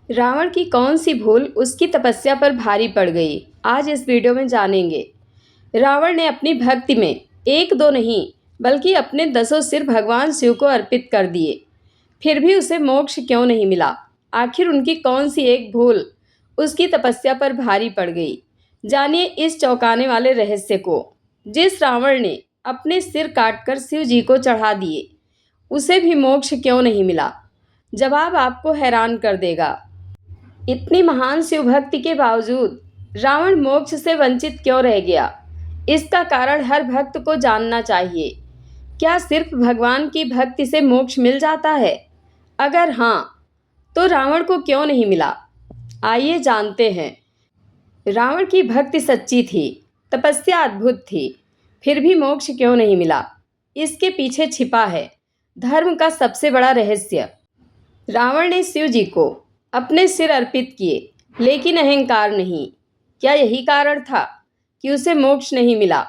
रावण की कौन सी भूल उसकी तपस्या पर भारी पड़ गई, आज इस वीडियो में जानेंगे। रावण ने अपनी भक्ति में एक दो नहीं बल्कि अपने 10 सिर भगवान शिव को अर्पित कर दिए, फिर भी उसे मोक्ष क्यों नहीं मिला? आखिर उनकी कौन सी एक भूल उसकी तपस्या पर भारी पड़ गई? जानिए इस चौंकाने वाले रहस्य को। जिस रावण ने अपने सिर काटकर शिव जी को चढ़ा दिए, उसे भी मोक्ष क्यों नहीं मिला? जवाब आपको हैरान कर देगा। इतनी महान शिव भक्ति के बावजूद रावण मोक्ष से वंचित क्यों रह गया? इसका कारण हर भक्त को जानना चाहिए। क्या सिर्फ भगवान की भक्ति से मोक्ष मिल जाता है? अगर हाँ, तो रावण को क्यों नहीं मिला? आइए जानते हैं। रावण की भक्ति सच्ची थी, तपस्या अद्भुत थी, फिर भी मोक्ष क्यों नहीं मिला? इसके पीछे छिपा है धर्म का सबसे बड़ा रहस्य। रावण ने शिव जी को अपने सिर अर्पित किए, लेकिन अहंकार नहीं। क्या यही कारण था कि उसे मोक्ष नहीं मिला?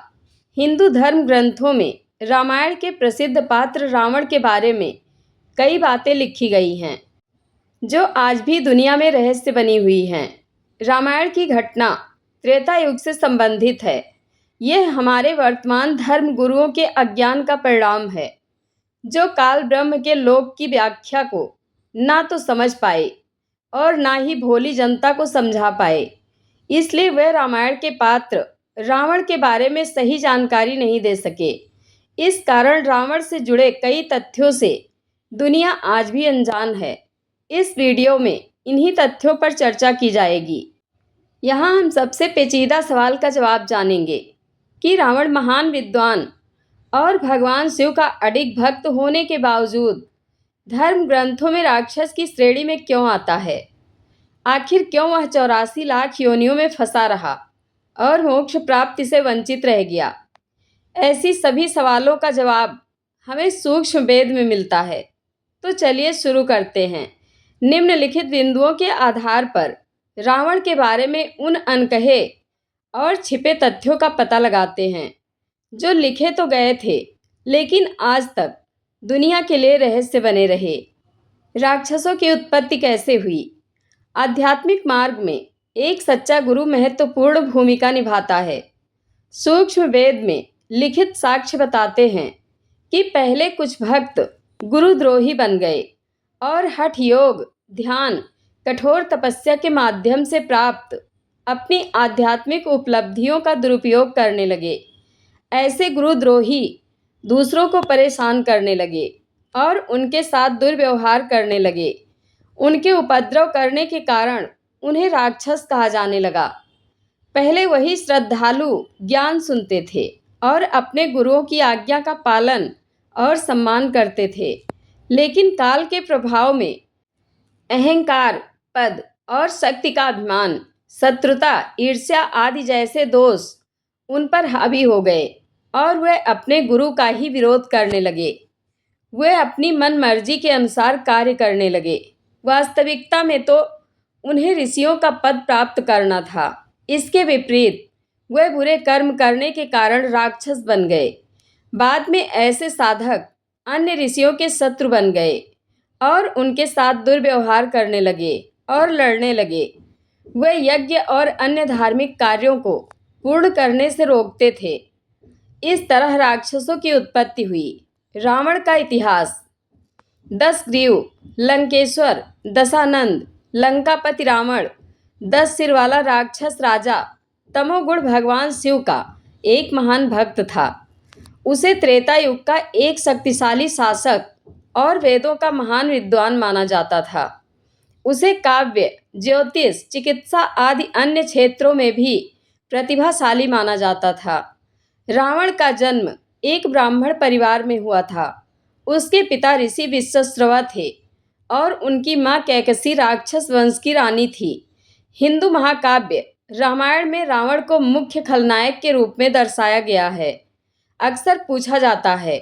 हिंदू धर्म ग्रंथों में रामायण के प्रसिद्ध पात्र रावण के बारे में कई बातें लिखी गई हैं, जो आज भी दुनिया में रहस्य बनी हुई हैं। रामायण की घटना त्रेता युग से संबंधित है। यह हमारे वर्तमान धर्म गुरुओं के अज्ञान का परिणाम है, जो काल ब्रह्म के लोक की व्याख्या को ना तो समझ पाए और ना ही भोली जनता को समझा पाए। इसलिए वह रामायण के पात्र रावण के बारे में सही जानकारी नहीं दे सके। इस कारण रावण से जुड़े कई तथ्यों से दुनिया आज भी अनजान है। इस वीडियो में इन्हीं तथ्यों पर चर्चा की जाएगी। यहाँ हम सबसे पेचीदा सवाल का जवाब जानेंगे कि रावण महान विद्वान और भगवान शिव का अडिग भक्त होने के बावजूद धर्म ग्रंथों में राक्षस की श्रेणी में क्यों आता है? आखिर क्यों वह 84 लाख योनियों में फंसा रहा और मोक्ष प्राप्ति से वंचित रह गया? ऐसी सभी सवालों का जवाब हमें सूक्ष्म वेद में मिलता है। तो चलिए शुरू करते हैं। निम्नलिखित बिंदुओं के आधार पर रावण के बारे में उन अनकहे और छिपे तथ्यों का पता लगाते हैं, जो लिखे तो गए थे लेकिन आज तक दुनिया के लिए रहस्य बने रहे। राक्षसों की उत्पत्ति कैसे हुई? आध्यात्मिक मार्ग में एक सच्चा गुरु महत्वपूर्ण भूमिका निभाता है। सूक्ष्म वेद में लिखित साक्ष्य बताते हैं कि पहले कुछ भक्त गुरुद्रोही बन गए और हठ योग, ध्यान, कठोर तपस्या के माध्यम से प्राप्त अपनी आध्यात्मिक उपलब्धियों का दुरुपयोग करने लगे। ऐसे गुरुद्रोही दूसरों को परेशान करने लगे और उनके साथ दुर्व्यवहार करने लगे। उनके उपद्रव करने के कारण उन्हें राक्षस कहा जाने लगा। पहले वही श्रद्धालु ज्ञान सुनते थे और अपने गुरुओं की आज्ञा का पालन और सम्मान करते थे, लेकिन काल के प्रभाव में अहंकार, पद और शक्ति का अभिमान, शत्रुता, ईर्ष्या आदि जैसे दोष उन पर हावी हो गए और वे अपने गुरु का ही विरोध करने लगे। वे अपनी मन मर्जी के अनुसार कार्य करने लगे। वास्तविकता में तो उन्हें ऋषियों का पद प्राप्त करना था। इसके विपरीत वे बुरे कर्म करने के कारण राक्षस बन गए। बाद में ऐसे साधक अन्य ऋषियों के शत्रु बन गए और उनके साथ दुर्व्यवहार करने लगे और लड़ने लगे। वे यज्ञ और अन्य धार्मिक कार्यों को पूर्ण करने से रोकते थे। इस तरह राक्षसों की उत्पत्ति हुई। रावण का इतिहास। दशग्रीव, लंकेश्वर, दशानंद, लंकापति रावण 10 सिर वाला राक्षस राजा तमोगुण भगवान शिव का एक महान भक्त था। उसे त्रेता युग का एक शक्तिशाली शासक और वेदों का महान विद्वान माना जाता था। उसे काव्य, ज्योतिष, चिकित्सा आदि अन्य क्षेत्रों में भी प्रतिभाशाली माना जाता था। रावण का जन्म एक ब्राह्मण परिवार में हुआ था। उसके पिता ऋषि विश्वश्रवा थे और उनकी मां कैकसी राक्षस वंश की रानी थी। हिंदू महाकाव्य रामायण में रावण को मुख्य खलनायक के रूप में दर्शाया गया है। अक्सर पूछा जाता है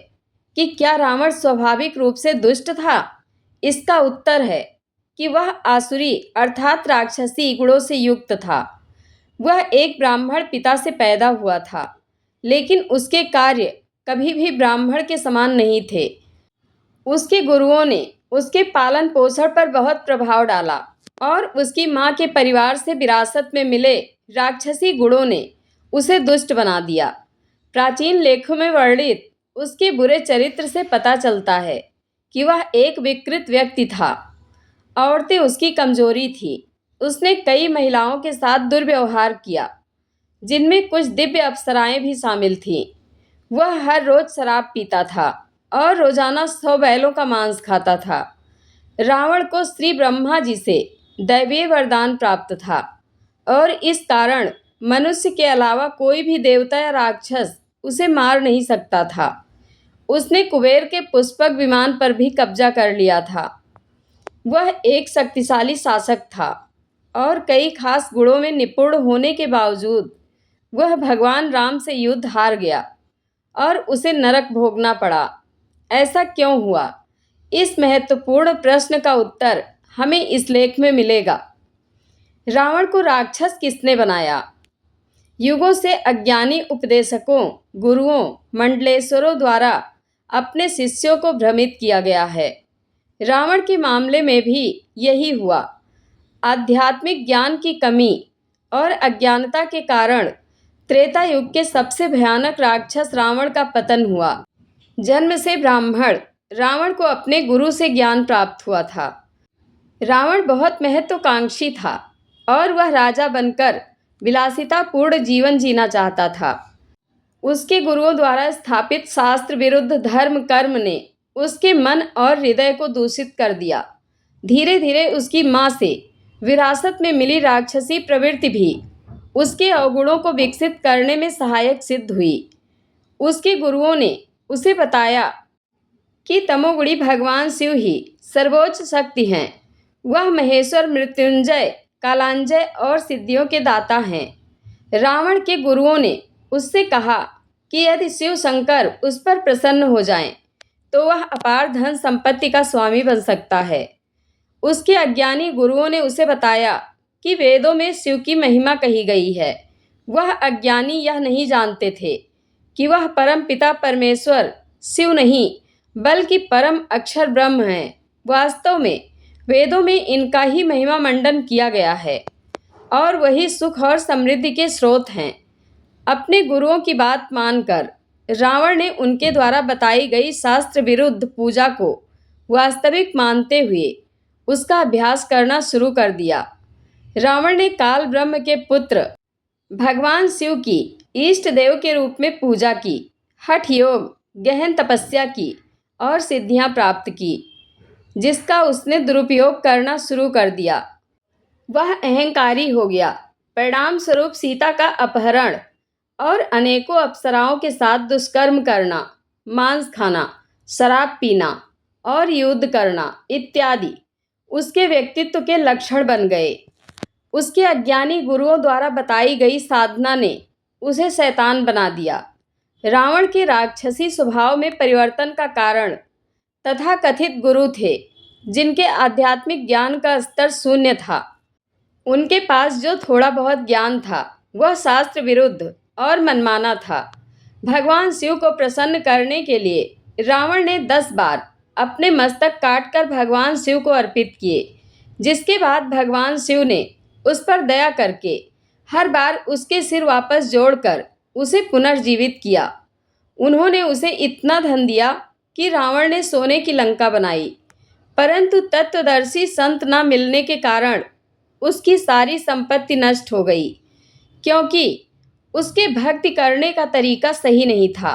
कि क्या रावण स्वाभाविक रूप से दुष्ट था? इसका उत्तर है कि वह आसुरी अर्थात राक्षसी गुणों से युक्त था। वह एक ब्राह्मण पिता से पैदा हुआ था, लेकिन उसके कार्य कभी भी ब्राह्मण के समान नहीं थे। उसके गुरुओं ने उसके पालन पोषण पर बहुत प्रभाव डाला और उसकी माँ के परिवार से विरासत में मिले राक्षसी गुणों ने उसे दुष्ट बना दिया। प्राचीन लेखों में वर्णित उसके बुरे चरित्र से पता चलता है कि वह एक विकृत व्यक्ति था। औरतें उसकी कमजोरी थी। उसने कई महिलाओं के साथ दुर्व्यवहार किया, जिनमें कुछ दिव्य अप्सराएं भी शामिल थीं। वह हर रोज शराब पीता था और रोजाना 100 बैलों का मांस खाता था। रावण को श्री ब्रह्मा जी से दैवीय वरदान प्राप्त था और इस कारण मनुष्य के अलावा कोई भी देवता या राक्षस उसे मार नहीं सकता था। उसने कुबेर के पुष्पक विमान पर भी कब्जा कर लिया था। वह एक शक्तिशाली शासक था और कई खास गुणों में निपुण होने के बावजूद वह भगवान राम से युद्ध हार गया और उसे नरक भोगना पड़ा। ऐसा क्यों हुआ? इस महत्वपूर्ण प्रश्न का उत्तर हमें इस लेख में मिलेगा। रावण को राक्षस किसने बनाया? युगों से अज्ञानी उपदेशकों, गुरुओं, मंडलेश्वरों द्वारा अपने शिष्यों को भ्रमित किया गया है। रावण के मामले में भी यही हुआ। आध्यात्मिक ज्ञान की कमी और अज्ञानता के कारण त्रेता युग के सबसे भयानक राक्षस रावण का पतन हुआ। जन्म से ब्राह्मण रावण को अपने गुरु से ज्ञान प्राप्त हुआ था। रावण बहुत महत्वाकांक्षी था और वह राजा बनकर विलासितापूर्ण जीवन जीना चाहता था। उसके गुरुओं द्वारा स्थापित शास्त्र विरुद्ध धर्म कर्म ने उसके मन और हृदय को दूषित कर दिया। धीरे धीरे उसकी माँ से विरासत में मिली राक्षसी प्रवृत्ति भी उसके अवगुणों को विकसित करने में सहायक सिद्ध हुई। उसके गुरुओं ने उसे बताया कि तमोगुणी भगवान शिव ही सर्वोच्च शक्ति हैं। वह महेश्वर, मृत्युंजय, कालांजय और सिद्धियों के दाता हैं। रावण के गुरुओं ने उससे कहा कि यदि शिव शंकर उस पर प्रसन्न हो जाएं, तो वह अपार धन संपत्ति का स्वामी बन सकता है। उसके अज्ञानी गुरुओं ने उसे बताया कि वेदों में शिव की महिमा कही गई है। वह अज्ञानी यह नहीं जानते थे कि वह परम पिता परमेश्वर शिव नहीं बल्कि परम अक्षर ब्रह्म हैं। वास्तव में वेदों में इनका ही महिमा मंडन किया गया है और वही सुख और समृद्धि के स्रोत हैं। अपने गुरुओं की बात मानकर रावण ने उनके द्वारा बताई गई शास्त्र विरुद्ध पूजा को वास्तविक मानते हुए उसका अभ्यास करना शुरू कर दिया। रावण ने काल ब्रह्म के पुत्र भगवान शिव की इष्ट देव के रूप में पूजा की, हठ योग, गहन तपस्या की और सिद्धियां प्राप्त की, जिसका उसने दुरुपयोग करना शुरू कर दिया। वह अहंकारी हो गया। परिणाम स्वरूप सीता का अपहरण और अनेकों अप्सराओं के साथ दुष्कर्म करना, मांस खाना, शराब पीना और युद्ध करना इत्यादि उसके व्यक्तित्व के लक्षण बन गए। उसके अज्ञानी गुरुओं द्वारा बताई गई साधना ने उसे शैतान बना दिया। रावण के राक्षसी स्वभाव में परिवर्तन का कारण तथाकथित गुरु थे, जिनके आध्यात्मिक ज्ञान का स्तर शून्य था। उनके पास जो थोड़ा बहुत ज्ञान था वह शास्त्र विरुद्ध और मनमाना था। भगवान शिव को प्रसन्न करने के लिए रावण ने 10 बार अपने मस्तक काटकर भगवान शिव को अर्पित किए, जिसके बाद भगवान शिव ने उस पर दया करके हर बार उसके सिर वापस जोड़कर उसे पुनर्जीवित किया। उन्होंने उसे इतना धन दिया कि रावण ने सोने की लंका बनाई, परंतु तत्वदर्शी संत न मिलने के कारण उसकी सारी संपत्ति नष्ट हो गई, क्योंकि उसके भक्ति करने का तरीका सही नहीं था।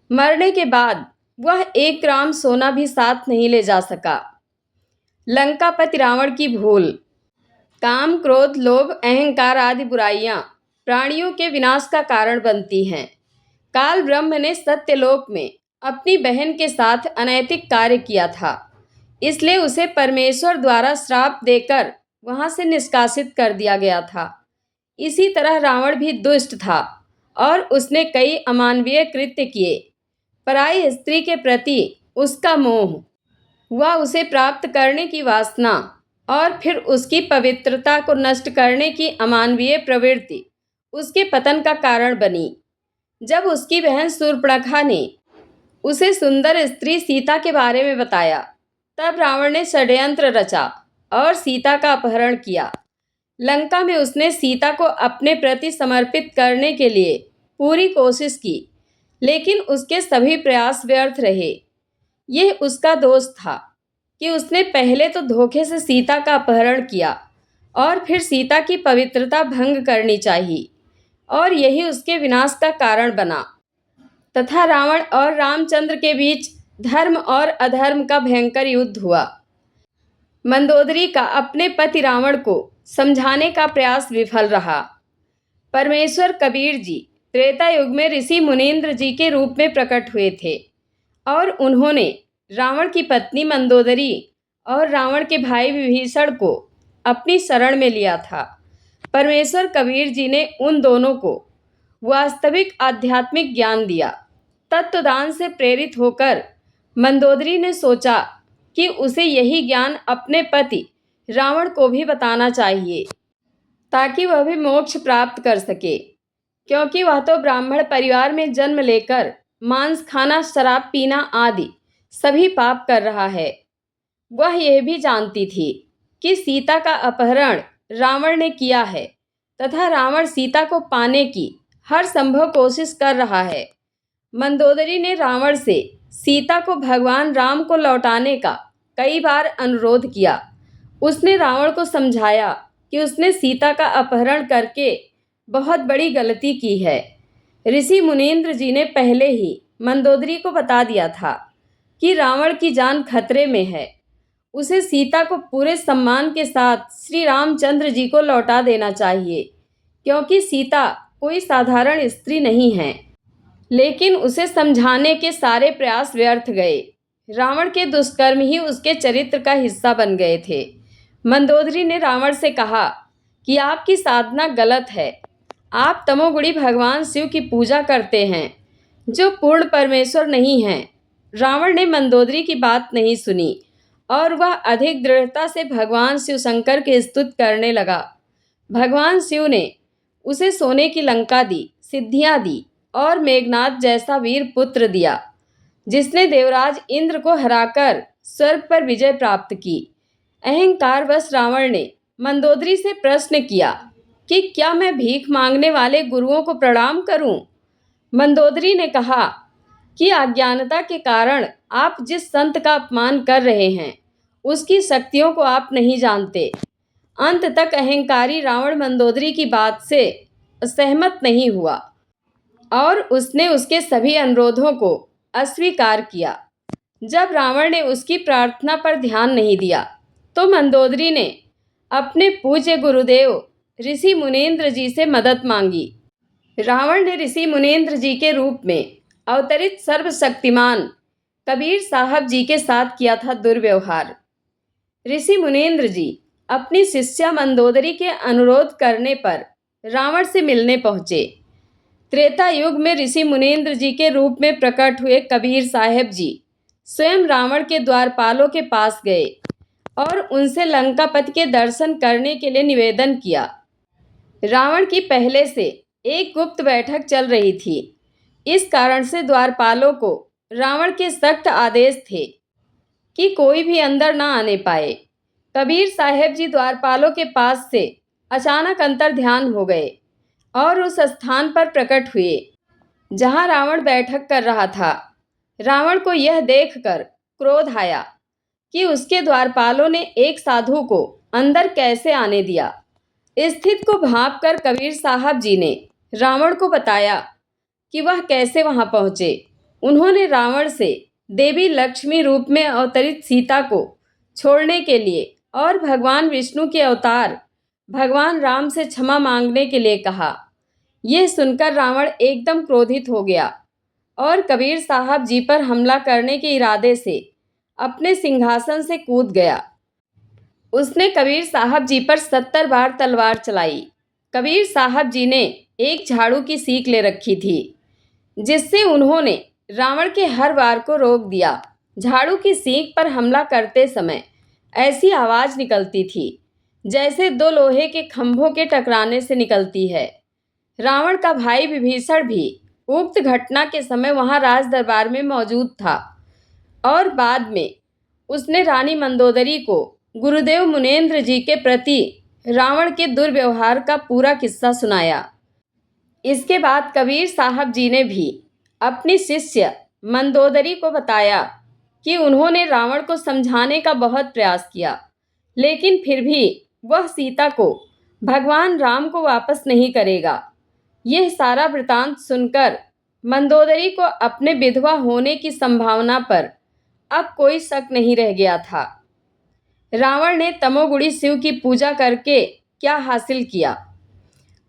मरने के बाद वह 1 ग्राम सोना भी साथ नहीं ले जा सका। लंकापति रावण की भूल। काम, क्रोध, लोभ, अहंकार आदि बुराइयां प्राणियों के विनाश का कारण बनती हैं। काल ब्रह्म ने सत्यलोक में अपनी बहन के साथ अनैतिक कार्य किया था, इसलिए उसे परमेश्वर द्वारा श्राप देकर वहां से निष्कासित कर दिया गया था। इसी तरह रावण भी दुष्ट था और उसने कई अमानवीय कृत्य किए। पराई स्त्री के प्रति उसका मोह, वह उसे प्राप्त करने की वासना और फिर उसकी पवित्रता को नष्ट करने की अमानवीय प्रवृत्ति उसके पतन का कारण बनी। जब उसकी बहन शूर्पणखा ने उसे सुंदर स्त्री सीता के बारे में बताया, तब रावण ने षड्यंत्र रचा और सीता का अपहरण किया। लंका में उसने सीता को अपने प्रति समर्पित करने के लिए पूरी कोशिश की, लेकिन उसके सभी प्रयास व्यर्थ रहे। यह उसका दोष था कि उसने पहले तो धोखे से सीता का अपहरण किया और फिर सीता की पवित्रता भंग करनी चाहिए, और यही उसके विनाश का कारण बना तथा रावण और रामचंद्र के बीच धर्म और अधर्म का भयंकर युद्ध हुआ। मंदोदरी का अपने पति रावण को समझाने का प्रयास विफल रहा। परमेश्वर कबीर जी त्रेता युग में ऋषि मुनीन्द्र जी के रूप में प्रकट हुए थे और उन्होंने रावण की पत्नी मंदोदरी और रावण के भाई विभीषण को अपनी शरण में लिया था। परमेश्वर कबीर जी ने उन दोनों को वास्तविक आध्यात्मिक ज्ञान दिया। तत्वदान से प्रेरित होकर मंदोदरी ने सोचा कि उसे यही ज्ञान अपने पति रावण को भी बताना चाहिए ताकि वह भी मोक्ष प्राप्त कर सके, क्योंकि वह तो ब्राह्मण परिवार में जन्म लेकर मांस खाना, शराब पीना आदि सभी पाप कर रहा है। वह यह भी जानती थी कि सीता का अपहरण रावण ने किया है तथा रावण सीता को पाने की हर संभव कोशिश कर रहा है। मंदोदरी ने रावण से सीता को भगवान राम को लौटाने का कई बार अनुरोध किया। उसने रावण को समझाया कि उसने सीता का अपहरण करके बहुत बड़ी गलती की है। ऋषि मुनीन्द्र जी ने पहले ही मंदोदरी को बता दिया था कि रावण की जान खतरे में है। उसे सीता को पूरे सम्मान के साथ श्री रामचंद्र जी को लौटा देना चाहिए, क्योंकि सीता कोई साधारण स्त्री नहीं है। लेकिन उसे समझाने के सारे प्रयास व्यर्थ गए। रावण के दुष्कर्म ही उसके चरित्र का हिस्सा बन गए थे। मंदोदरी ने रावण से कहा कि आपकी साधना गलत है। आप तमोगुणी भगवान शिव की पूजा करते हैं, जो पूर्ण परमेश्वर नहीं हैं। रावण ने मंदोदरी की बात नहीं सुनी और वह अधिक दृढ़ता से भगवान शिव शंकर की स्तुति करने लगा। भगवान शिव ने उसे सोने की लंका दी, सिद्धियां दी और मेघनाद जैसा वीर पुत्र दिया, जिसने देवराज इंद्र को हराकर स्वर्ग पर विजय प्राप्त की। अहंकारवश रावण ने मंदोदरी से प्रश्न किया कि क्या मैं भीख मांगने वाले गुरुओं को प्रणाम करूं? मंदोदरी ने कहा कि अज्ञानता के कारण आप जिस संत का अपमान कर रहे हैं, उसकी शक्तियों को आप नहीं जानते। अंत तक अहंकारी रावण मंदोदरी की बात से सहमत नहीं हुआ और उसने उसके सभी अनुरोधों को अस्वीकार किया। जब रावण ने उसकी प्रार्थना पर ध्यान नहीं दिया, तो मंदोदरी ने अपने पूज्य गुरुदेव ऋषि मुनीन्द्र जी से मदद मांगी। रावण ने ऋषि मुनीन्द्र जी के रूप में अवतरित सर्वशक्तिमान कबीर साहब जी के साथ किया था दुर्व्यवहार। ऋषि मुनीन्द्र जी अपनी शिष्या मंदोदरी के अनुरोध करने पर रावण से मिलने पहुँचे। त्रेता युग में ऋषि मुनीन्द्र जी के रूप में प्रकट हुए कबीर साहब जी स्वयं रावण के द्वारपालों के पास गए और उनसे लंकापति के दर्शन करने के लिए निवेदन किया। रावण की पहले से एक गुप्त बैठक चल रही थी। इस कारण से द्वारपालों को रावण के सख्त आदेश थे कि कोई भी अंदर ना आने पाए। कबीर साहब जी द्वारपालों के पास से अचानक अंतर ध्यान हो गए और उस स्थान पर प्रकट हुए जहां रावण बैठक कर रहा था। रावण को यह देखकर क्रोध आया कि उसके द्वारपालों ने एक साधु को अंदर कैसे आने दिया। स्थिति को भांपकर कबीर साहब जी ने रावण को बताया कि वह कैसे वहां पहुंचे। उन्होंने रावण से देवी लक्ष्मी रूप में अवतरित सीता को छोड़ने के लिए और भगवान विष्णु के अवतार भगवान राम से क्षमा मांगने के लिए कहा। यह सुनकर रावण एकदम क्रोधित हो गया और कबीर साहब जी पर हमला करने के इरादे से अपने सिंहासन से कूद गया। उसने कबीर साहब जी पर 70 बार तलवार चलाई। कबीर साहब जी ने एक झाड़ू की सीख ले रखी थी, जिससे उन्होंने रावण के हर वार को रोक दिया। झाड़ू की सीख पर हमला करते समय ऐसी आवाज़ निकलती थी जैसे दो लोहे के खंभों के टकराने से निकलती है। रावण का भाई विभीषण भी उक्त घटना के समय वहां राज दरबार में मौजूद था और बाद में उसने रानी मंदोदरी को गुरुदेव मुनेन्द्र जी के प्रति रावण के दुर्व्यवहार का पूरा किस्सा सुनाया। इसके बाद कबीर साहब जी ने भी अपनी शिष्य मंदोदरी को बताया कि उन्होंने रावण को समझाने का बहुत प्रयास किया, लेकिन फिर भी वह सीता को भगवान राम को वापस नहीं करेगा। यह सारा वृतांत सुनकर मंदोदरी को अपने विधवा होने की संभावना पर अब कोई शक नहीं रह गया था। रावण ने तमोगुणी शिव की पूजा करके क्या हासिल किया?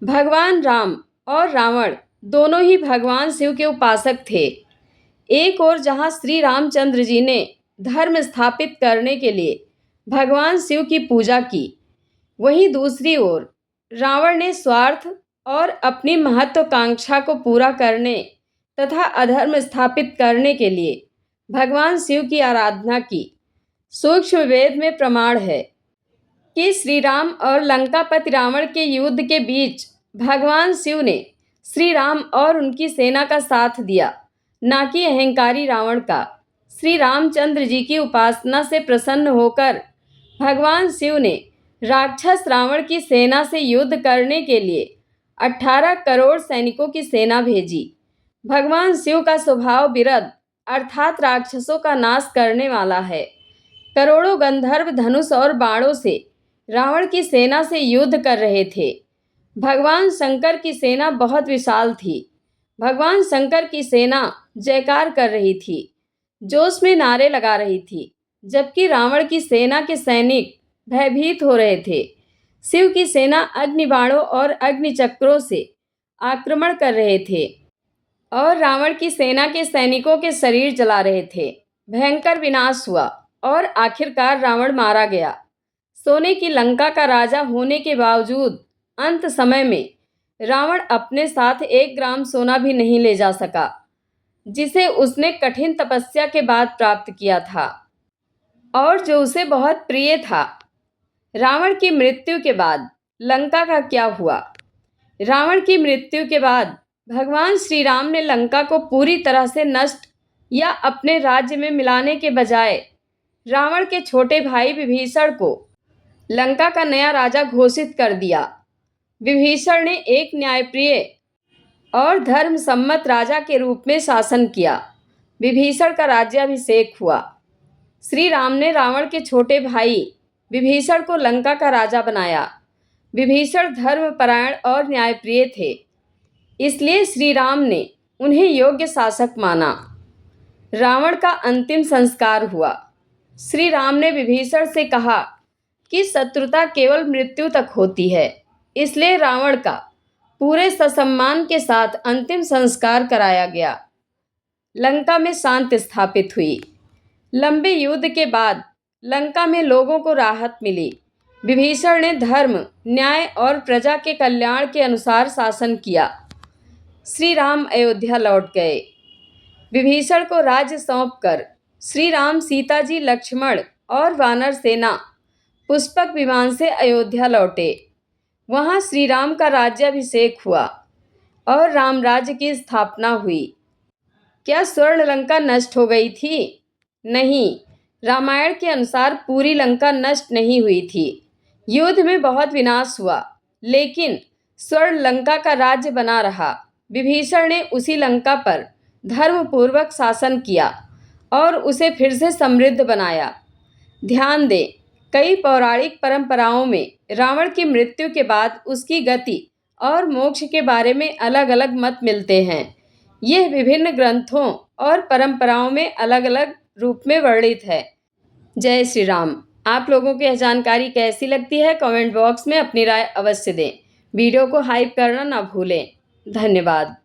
भगवान राम और रावण दोनों ही भगवान शिव के उपासक थे। एक ओर जहाँ श्री रामचंद्र जी ने धर्म स्थापित करने के लिए भगवान शिव की पूजा की, वहीं दूसरी ओर रावण ने स्वार्थ और अपनी महत्वाकांक्षा को पूरा करने तथा अधर्म स्थापित करने के लिए भगवान शिव की आराधना की। सूक्ष्म वेद में प्रमाण है कि श्री राम और लंकापति रावण के युद्ध के बीच भगवान शिव ने श्री राम और उनकी सेना का साथ दिया, ना कि अहंकारी रावण का। श्री रामचंद्र जी की उपासना से प्रसन्न होकर भगवान शिव ने राक्षस रावण की सेना से युद्ध करने के लिए 18 करोड़ सैनिकों की सेना भेजी। भगवान शिव का स्वभाव विरध अर्थात राक्षसों का नाश करने वाला है। करोड़ों गंधर्व धनुष और बाणों से रावण की सेना से युद्ध कर रहे थे। भगवान शंकर की सेना बहुत विशाल थी। भगवान शंकर की सेना जयकार कर रही थी, जोश में नारे लगा रही थी, जबकि रावण की सेना के सैनिक भयभीत हो रहे थे। शिव की सेना अग्निबाणों और अग्निचक्रों से आक्रमण कर रहे थे और रावण की सेना के सैनिकों के शरीर जला रहे थे। भयंकर विनाश हुआ और आखिरकार रावण मारा गया। सोने की लंका का राजा होने के बावजूद अंत समय में रावण अपने साथ 1 ग्राम सोना भी नहीं ले जा सका, जिसे उसने कठिन तपस्या के बाद प्राप्त किया था और जो उसे बहुत प्रिय था। रावण की मृत्यु के बाद लंका का क्या हुआ? रावण की मृत्यु के बाद भगवान श्री राम ने लंका को पूरी तरह से नष्ट या अपने राज्य में मिलाने के बजाय रावण के छोटे भाई विभीषण को लंका का नया राजा घोषित कर दिया। विभीषण ने एक न्यायप्रिय और धर्म सम्मत राजा के रूप में शासन किया। विभीषण का राज्याभिषेक हुआ। श्री राम ने रावण के छोटे भाई विभीषण को लंका का राजा बनाया। विभीषण धर्मपरायण और न्यायप्रिय थे, इसलिए श्री राम ने उन्हें योग्य शासक माना। रावण का अंतिम संस्कार हुआ। श्री राम ने विभीषण से कहा कि शत्रुता केवल मृत्यु तक होती है, इसलिए रावण का पूरे ससम्मान के साथ अंतिम संस्कार कराया गया। लंका में शांति स्थापित हुई। लंबे युद्ध के बाद लंका में लोगों को राहत मिली। विभीषण ने धर्म, न्याय और प्रजा के कल्याण के अनुसार शासन किया। श्री राम अयोध्या लौट गए। विभीषण को राज्य सौंपकर श्री राम, सीता जी, लक्ष्मण और वानर सेना पुष्पक विमान से अयोध्या लौटे। वहाँ श्री राम का राज्याभिषेक हुआ और रामराज्य की स्थापना हुई। क्या स्वर्ण लंका नष्ट हो गई थी? नहीं, रामायण के अनुसार पूरी लंका नष्ट नहीं हुई थी। युद्ध में बहुत विनाश हुआ, लेकिन स्वर्ण लंका का राज्य बना रहा। विभीषण ने उसी लंका पर धर्मपूर्वक शासन किया और उसे फिर से समृद्ध बनाया। ध्यान दें, कई पौराणिक परंपराओं में रावण की मृत्यु के बाद उसकी गति और मोक्ष के बारे में अलग अलग मत मिलते हैं। यह विभिन्न ग्रंथों और परंपराओं में अलग अलग रूप में वर्णित है। जय श्री राम। आप लोगों को यह जानकारी कैसी लगती है? कमेंट बॉक्स में अपनी राय अवश्य दें। वीडियो को हाइप करना ना भूलें। धन्यवाद।